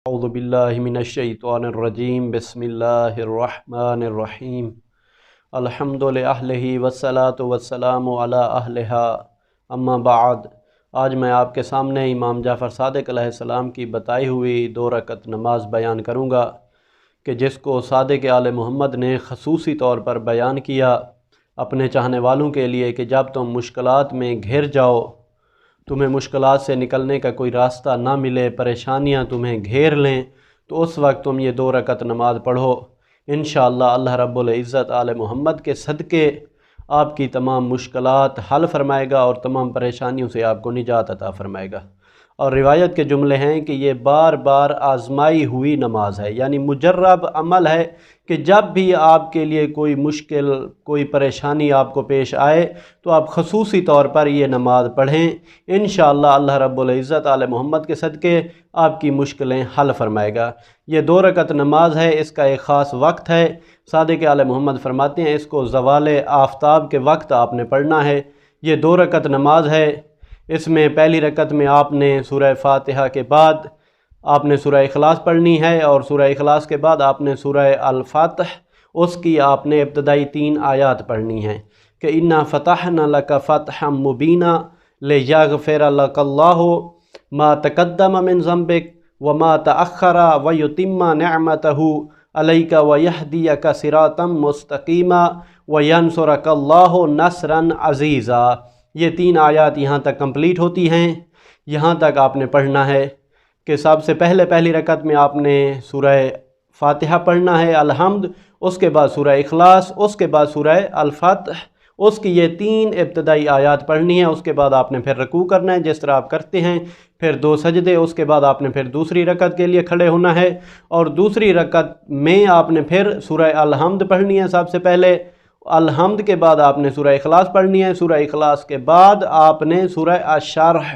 اعوذ باللہ من الشیطان الرجیم بسم اللہ الرحمن الرحیم الحمد للہ والصلاة والسلام علی اہلہا اما بعد۔ آج میں آپ کے سامنے امام جعفر صادق علیہ السلام کی بتائی ہوئی 2 رکعت نماز بیان کروں گا کہ جس کو صادق آل محمد نے خصوصی طور پر بیان کیا اپنے چاہنے والوں کے لیے کہ جب تم مشکلات میں گھر جاؤ، تمہیں مشکلات سے نکلنے کا کوئی راستہ نہ ملے، پریشانیاں تمہیں گھیر لیں، تو اس وقت تم یہ 2 رکعت نماز پڑھو۔ انشاءاللہ اللہ رب العزت آل محمد کے صدقے آپ کی تمام مشکلات حل فرمائے گا اور تمام پریشانیوں سے آپ کو نجات عطا فرمائے گا۔ اور روایت کے جملے ہیں کہ یہ بار بار آزمائی ہوئی نماز ہے، یعنی مجرب عمل ہے کہ جب بھی آپ کے لیے کوئی مشکل، کوئی پریشانی آپ کو پیش آئے تو آپ خصوصی طور پر یہ نماز پڑھیں۔ انشاءاللہ اللہ رب العزت آل محمد کے صدقے آپ کی مشکلیں حل فرمائے گا۔ یہ 2 رکعت نماز ہے، اس کا ایک خاص وقت ہے۔ صادق آل محمد فرماتے ہیں اس کو زوال آفتاب کے وقت آپ نے پڑھنا ہے۔ یہ 2 رکعت نماز ہے، اس میں پہلی رکعت میں آپ نے سورہ فاتحہ کے بعد آپ نے سورہ اخلاص پڑھنی ہے، اور سورہ اخلاص کے بعد آپ نے سورہ الفاتح، اس کی آپ نے ابتدائی 3 آیات پڑھنی ہیں کہ اِنَّا فَتَحْنَا لَكَ فَتْحًا مُبِينًا لِيَغْفِرَ لَكَ اللَّهُ مَا تَقَدَّمَ مِن ذَنبِكَ وَمَا تَأَخَّرَ وَيُتِمَّ نِعْمَتَهُ عَلَيْكَ وَيَهْدِيَكَ صِرَاطًا مُسْتَقِيمًا وَيَنْصُرَكَ اللَّهُ نَصْرًا عَزِيزًا۔ یہ 3 آیات یہاں تک کمپلیٹ ہوتی ہیں، یہاں تک آپ نے پڑھنا ہے کہ سب سے پہلی رکعت میں آپ نے سورہ فاتحہ پڑھنا ہے، الحمد، اس کے بعد سورہ اخلاص، اس کے بعد سورہ الفاتح، اس کی یہ 3 ابتدائی آیات پڑھنی ہے۔ اس کے بعد آپ نے پھر رکوع کرنا ہے جس طرح آپ کرتے ہیں، پھر 2 سجدے، اس کے بعد آپ نے پھر دوسری رکعت کے لیے کھڑے ہونا ہے، اور دوسری رکعت میں آپ نے پھر سورہ الحمد پڑھنی ہے سب سے پہلے، الحمد کے بعد آپ نے سورہ اخلاص پڑھنی ہے، سورہ اخلاص کے بعد آپ نے سورہ الشرح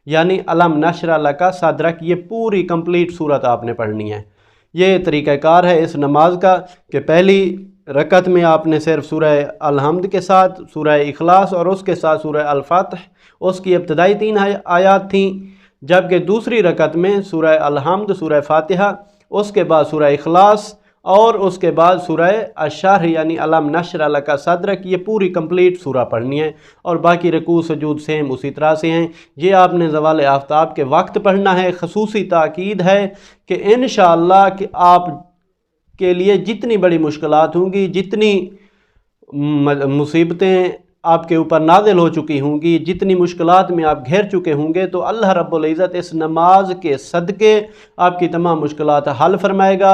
یعنی الم نشرح لک صدرک، یہ پوری کمپلیٹ صورت آپ نے پڑھنی ہے۔ یہ طریقہ کار ہے اس نماز کا کہ پہلی رکعت میں آپ نے صرف سورہ الحمد کے ساتھ سورہ اخلاص اور اس کے ساتھ سورہ الفاتح، اس کی ابتدائی 3 آیات تھیں، جبکہ دوسری رکعت میں سورہ الحمد، سورہ فاتحہ، اس کے بعد سورہ اخلاص اور اس کے بعد سورہ الشرح یعنی الم نشرح لک صدرک، یہ پوری کمپلیٹ سورہ پڑھنی ہے، اور باقی رکوع سجود سیم اسی طرح سے ہیں۔ یہ آپ نے زوال آفتاب کے وقت پڑھنا ہے۔ خصوصی تاکید ہے کہ انشاءاللہ کہ آپ کے لیے جتنی بڑی مشکلات ہوں گی، جتنی مصیبتیں آپ کے اوپر نازل ہو چکی ہوں گی، جتنی مشکلات میں آپ گھر چکے ہوں گے، تو اللہ رب العزت اس نماز کے صدقے آپ کی تمام مشکلات حل فرمائے گا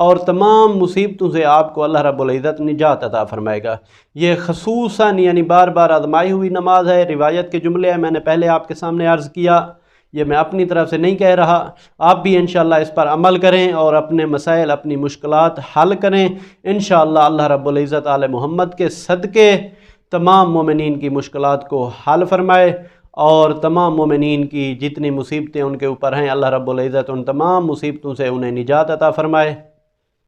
اور تمام مصیبتوں سے آپ کو اللہ رب العزت نجات عطا فرمائے گا۔ یہ خصوصاً یعنی بار بار آزمائی ہوئی نماز ہے، روایت کے جملے ہیں، میں نے پہلے آپ کے سامنے عرض کیا، یہ میں اپنی طرف سے نہیں کہہ رہا۔ آپ بھی انشاءاللہ اس پر عمل کریں اور اپنے مسائل، اپنی مشکلات حل کریں۔ انشاءاللہ اللہ رب العزت آل محمد کے صدقے تمام مومنین کی مشکلات کو حل فرمائے، اور تمام مومنین کی جتنی مصیبتیں ان کے اوپر ہیں، اللہ رب العزت ان تمام مصیبتوں سے انہیں نجات عطا فرمائے۔